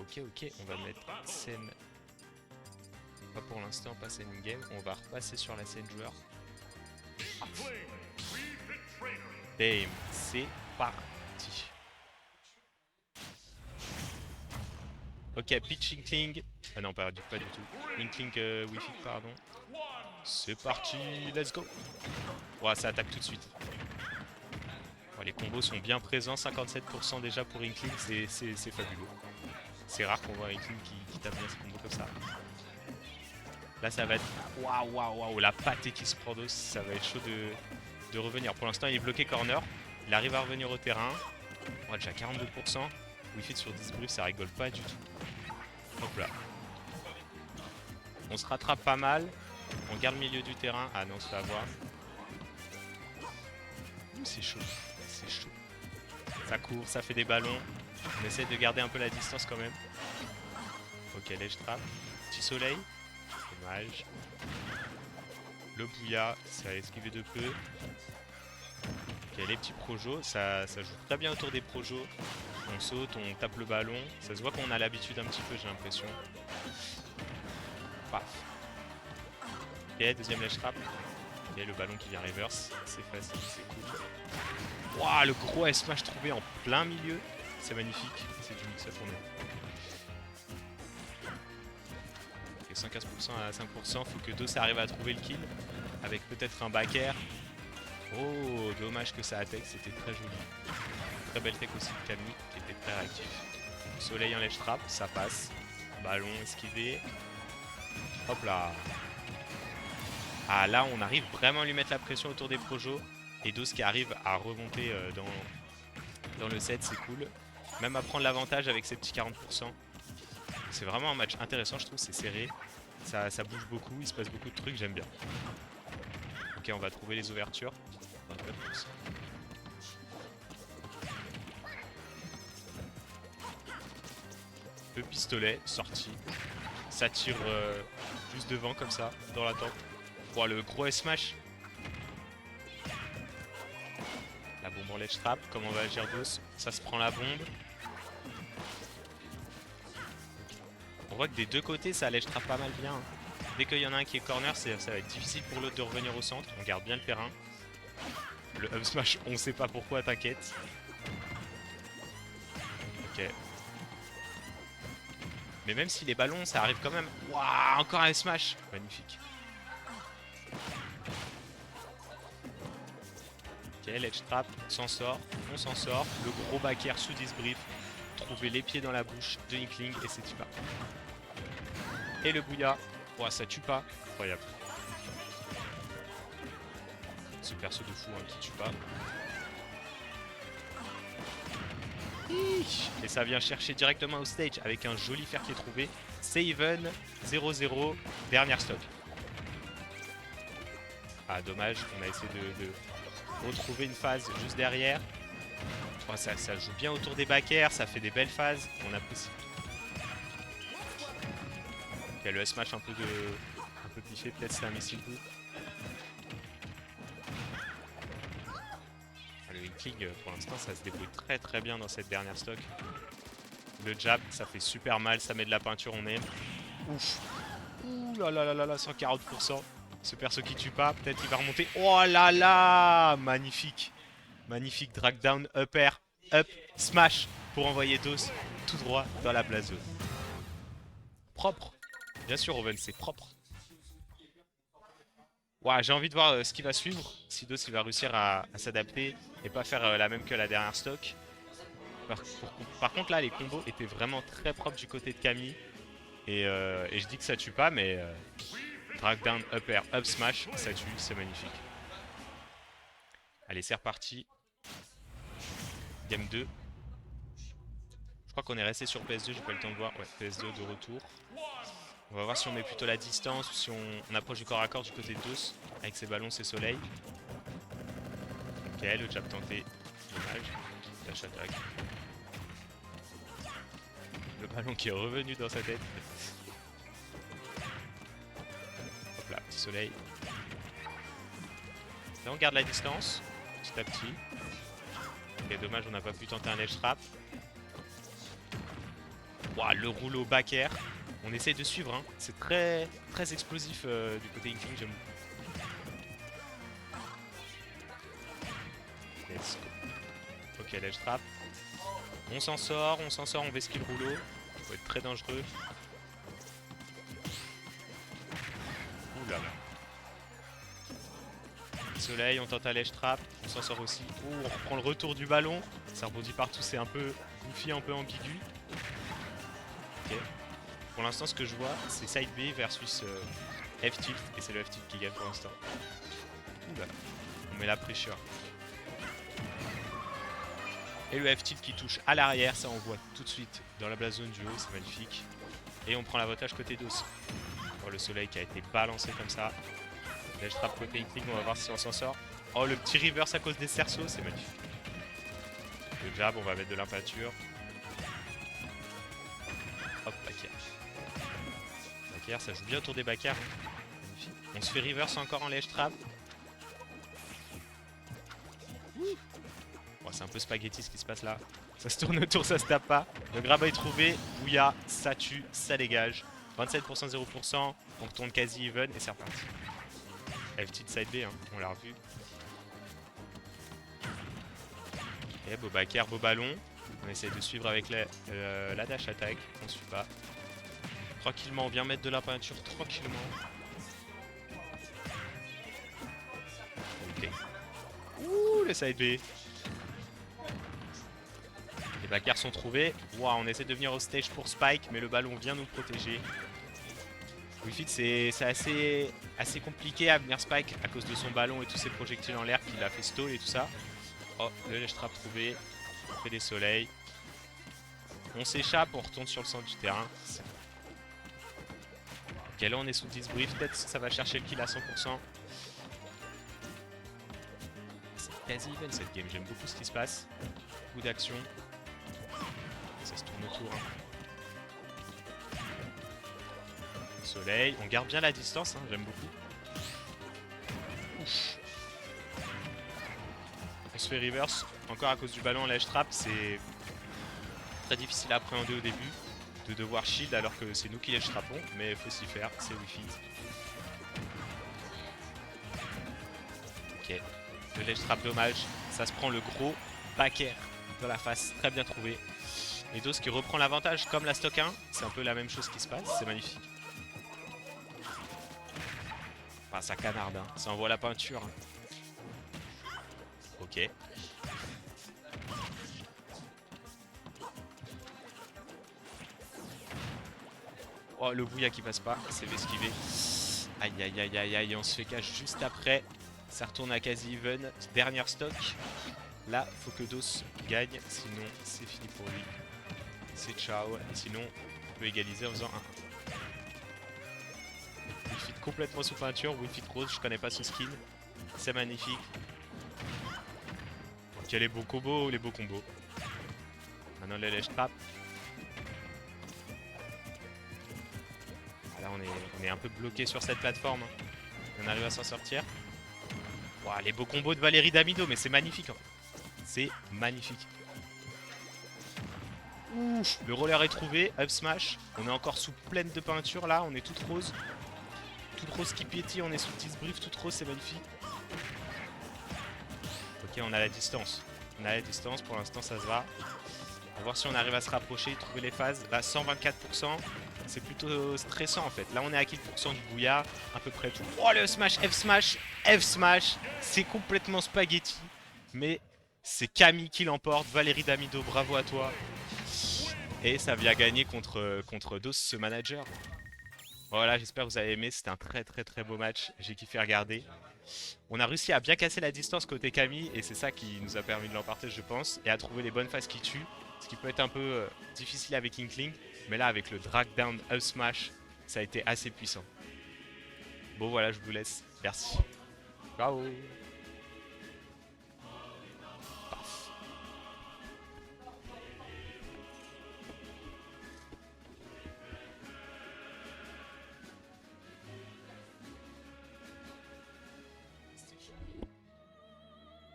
Ok, on va mettre scène. Pas pour l'instant, pas scène in-game. On va repasser sur la scène joueur. Damn, c'est parti. Ok, pitch Inkling. Ah non, pas du tout. Inkling Wi-Fi, pardon. C'est parti, let's go. Ouais, ça attaque tout de suite. Ouais, les combos sont bien présents, 57% déjà pour Inkling, c'est fabuleux. C'est rare qu'on voit un Inkling qui tape bien ses combos comme ça. Là, ça va être... Waouh, la pâtée qui se prend d'os, ça va être chaud de revenir. Pour l'instant, il est bloqué corner. Il arrive à revenir au terrain. On a déjà 42%. Wi-Fi sur 10 briefs, ça rigole pas du tout. Hop là. On se rattrape pas mal. On garde le milieu du terrain. Ah non, on se fait avoir. C'est chaud. C'est chaud. Ça court, ça fait des ballons. On essaie de garder un peu la distance quand même. Ok, ledge trap. Petit soleil. Dommage. Le bouilla, ça a esquivé de peu. Ok, les petits projos, ça joue très bien autour des projos. On saute, on tape le ballon. Ça se voit qu'on a l'habitude un petit peu, j'ai l'impression. Paf. Ok, deuxième ledge trap. Ok, le ballon qui vient reverse. C'est facile, c'est cool. Waouh, le gros S-Smash trouvé en plein milieu. C'est magnifique. C'est du mix-up, on est. Ok, 115% à 5%. Faut que Dos arrive à trouver le kill. Avec peut-être un back air. Oh, dommage que ça attaque, c'était très joli. Très belle tech aussi de Camille, qui était très réactif. Soleil en ledge trap, ça passe. Ballon esquivé. Hop là. Ah là, on arrive vraiment à lui mettre la pression autour des projos. Et Dos qui arrive à remonter dans le set, c'est cool. Même à prendre l'avantage avec ses petits 40%. C'est vraiment un match intéressant, je trouve, c'est serré. Ça bouge beaucoup, il se passe beaucoup de trucs, j'aime bien. Ok, on va trouver les ouvertures. 24%. Le pistolet sorti. Ça tire juste devant comme ça, dans la tempe. Oh, le gros S-Smash. La bombe en ledge trap, comment va agir Dos? Ça se prend la bombe. On voit que des deux côtés ça ledge trap pas mal bien. Dès qu'il y en a un qui est corner, ça va être difficile pour l'autre de revenir au centre. On garde bien le terrain. Le up smash, on sait pas pourquoi, t'inquiète. Ok. Mais même si les ballons, ça arrive quand même. Waouh, encore un smash. Magnifique. Ok, ledge trap, on s'en sort. Le gros back air sous 10 brief. Trouver les pieds dans la bouche de Inkling et c'est pas. Et le bouilla. Ouah, ça tue pas. Incroyable. Ce perso de fou hein, qui tue pas. Et ça vient chercher directement au stage avec un joli fer qui est trouvé. Saven 0-0, dernière stock. Ah dommage, on a essayé de retrouver une phase juste derrière. Oh, ça joue bien autour des back air, ça fait des belles phases, on apprécie. Ok, le S-Smash un peu piffé, peut-être c'est un missile coup. Le Inkling pour l'instant ça se débrouille très bien dans cette dernière stock. Le jab ça fait super mal, ça met de la peinture, on aime. Ouf. Ouh là là là là, 140%. Ce perso qui tue pas, peut-être il va remonter. Oh là là, magnifique. Magnifique drag down, up air, up, smash pour envoyer Dos tout droit dans la blase zone. Propre. Bien sûr Oven, c'est propre. Ouah, j'ai envie de voir ce qui va suivre. Si Dos il va réussir à s'adapter et pas faire la même que la dernière stock. Par contre là les combos étaient vraiment très propres du côté de Camille. Et je dis que ça tue pas mais drag down, up air, up smash, ça tue, c'est magnifique. Allez c'est reparti. Game 2. Je crois qu'on est resté sur PS2, j'ai pas eu le temps de voir. Ouais, PS2 de retour. On va voir si on met plutôt la distance ou si on approche du corps à corps du côté de Dos. Avec ses ballons, ses soleils. Ok, le jab tenté. Dommage. Dash attack. Le ballon qui est revenu dans sa tête. Hop là, petit soleil. Là on garde la distance. Petit à petit. Ok, dommage, on n'a pas pu tenter un edge trap. Ouah, le rouleau back air. On essaye de suivre, hein. C'est très très explosif du côté Inkling, j'aime beaucoup. Let's go. Ok, ledge trap. On s'en sort, on vesquille le rouleau. Ça peut être très dangereux. Ouh là là. Soleil, on tente à ledge trap, on s'en sort aussi. Ouh, on reprend le retour du ballon. Ça rebondit partout, c'est un peu goofy, un peu ambigu. Ok. Pour l'instant, ce que je vois, c'est side B versus F-tilt. Et c'est le F-tilt qui gagne pour l'instant. Ouh là là. On met la pressure. Et le F-tilt qui touche à l'arrière, ça on voit tout de suite dans la blast zone du haut, c'est magnifique. Et on prend l'avantage côté DOS. Oh, le soleil qui a été balancé comme ça. Ledge trap côté Inkling, on va voir si on s'en sort. Oh, le petit reverse à cause des cerceaux, c'est magnifique. Le jab, on va mettre de l'impeinture. Hop, back air. Back air, ça joue bien autour des back air. Magnifique. On se fait reverse encore en ledge trap. Oh, c'est un peu spaghetti ce qui se passe là. Ça se tourne autour, ça se tape pas. Le grab est trouvé. Bouya, ça tue, ça dégage. 27%, 0%. On retourne quasi even et c'est reparti. F-tilt side B, hein, on l'a revu. Et beau back air, beau ballon. On essaie de suivre avec la dash attack. On suit pas. Tranquillement, on vient mettre de la peinture tranquillement. Ok. Ouh, le side B. Les backers sont trouvés. Waouh, on essaie de venir au stage pour Spike, mais le ballon vient nous protéger. Wifit, c'est assez compliqué à venir Spike à cause de son ballon et tous ses projectiles en l'air qu'il a fait stall et tout ça. Oh, le ledge trap trouvé. On fait des soleils. On s'échappe, on retourne sur le centre du terrain. Ok, là on est sous 10 brief. Peut-être que ça va chercher le kill à 100%. C'est quasi even cette game. J'aime beaucoup ce qui se passe. Beaucoup d'action. Ça se tourne autour. Hein. Soleil, on garde bien la distance, hein, j'aime beaucoup. Ouf. On se fait reverse, encore à cause du ballon en ledge trap, c'est très difficile à appréhender au début, de devoir shield alors que c'est nous qui ledge trapons, mais il faut s'y faire, c'est Wifit. Ok, le ledge trap dommage, ça se prend le gros back air dans la face, très bien trouvé. Et Dos qui reprend l'avantage comme la stock 1, c'est un peu la même chose qui se passe, c'est magnifique. Enfin, ça canarde, hein. Ça envoie la peinture. Ok. Oh, le bouilla qui passe pas, c'est esquivé. Aïe aïe aïe aïe aïe, on se fait cash juste après. Ça retourne à quasi even. Dernière stock. Là, faut que Dos gagne, sinon c'est fini pour lui. C'est ciao. Sinon, on peut égaliser en faisant 1-1. Wifit complètement sous peinture, Wifit rose, je connais pas ce skin. C'est magnifique. Ok, les beaux combos, les beaux combos. Maintenant les ledge trap. Là on est un peu bloqué sur cette plateforme. On arrive à s'en sortir. Wow, les beaux combos de Valérie Damido, mais c'est magnifique. Hein. C'est magnifique. Ouf, le roller est trouvé, up smash. On est encore sous pleine de peinture là, on est toute rose. Toute rose qui pétille, on est sous 10 brief, toute rose, c'est magnifique. Ok, on a la distance. On a la distance, pour l'instant ça se va. On va voir si on arrive à se rapprocher, trouver les phases. Là, 124%, c'est plutôt stressant en fait. Là, on est à kill % du bouillard, à peu près tout. Oh, le smash, F smash, F smash. C'est complètement spaghetti. Mais c'est Camille qui l'emporte. Valérie Damido, bravo à toi. Et ça vient gagner contre Dos, ce manager. Voilà, j'espère que vous avez aimé. C'était un très très très beau match. J'ai kiffé regarder. On a réussi à bien casser la distance côté Camille et c'est ça qui nous a permis de l'emporter, je pense, et à trouver les bonnes phases qui tuent. Ce qui peut être un peu difficile avec Inkling, mais là avec le drag down up smash, ça a été assez puissant. Bon voilà, je vous laisse. Merci. Ciao.